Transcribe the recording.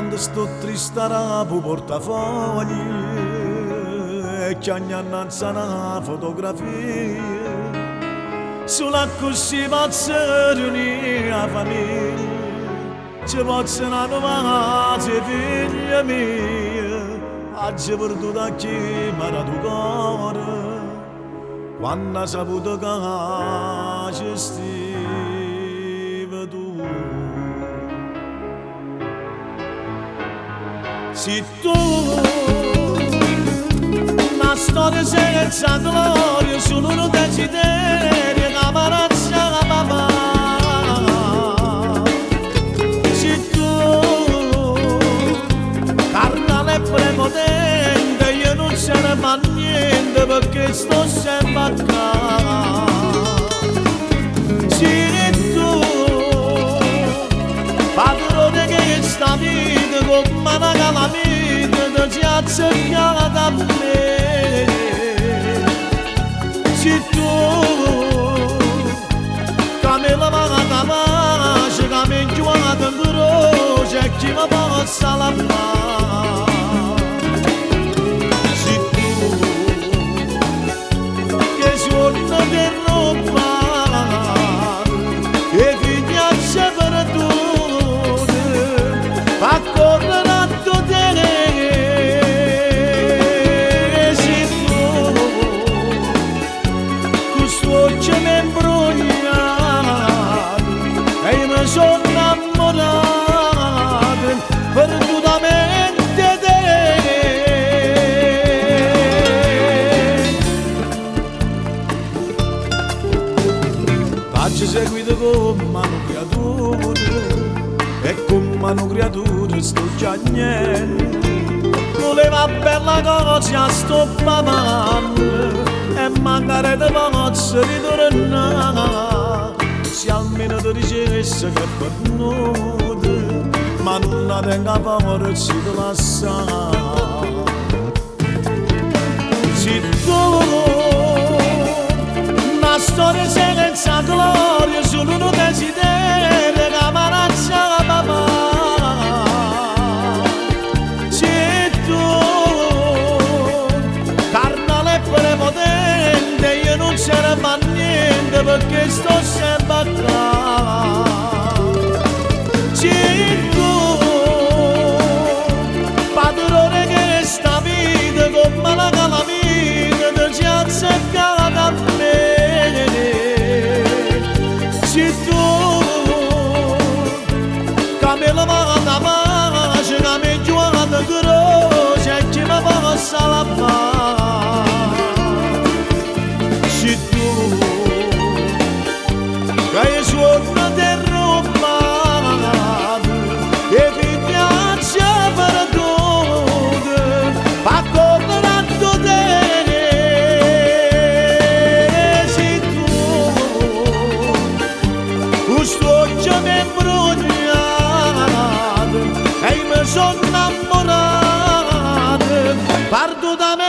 quando sto triste rapo portafogli e che annanza una fotografia sulla così posso riunire la famiglia ci possono annuvare figlia mia oggi perduto a chi mi ha dato cuore quando ha saputo che ci stiva tu. Se tu una storia senza gloria solo un desiderio che amarezza la papà. Se tu carnale prepotente io non se ne fa niente perché sto sempre a casa. Se tu padrone che sta vita come una calamita ti ha cercato a me. Se tu che mi lava la pace che mi chiude in croce e chi mi possa lavare. Se tu che suona per rubare e figliaccia per tu a correre a te. Se tu questo occhio mi imbrogliato e io mi sono innamorato perdutamente te. Faccio seguito come una creatura e come una creatura sto già niente. Voleva bella cosa sto papando e mancare di posso ritornare. Se almeno ti dicesse che è venuto ma non la tenga paura ci ti lascia. Se tu una storia senza gloria solo un desiderio che amarezza la papà. Se tu carnale prepotente io non se ne fa niente perché sto sempre a casa. Se tu padrone che sta vita come la calamita ti ha cercato a me. Se tu che mi lava la pace che mi chiude in croce e chi mi possa lavare. Se tu che suona del rubato e figliaccia perduta a correre a te. Se tu questo occhio mi imbrogliato e io mi sono innamorato perdutamente.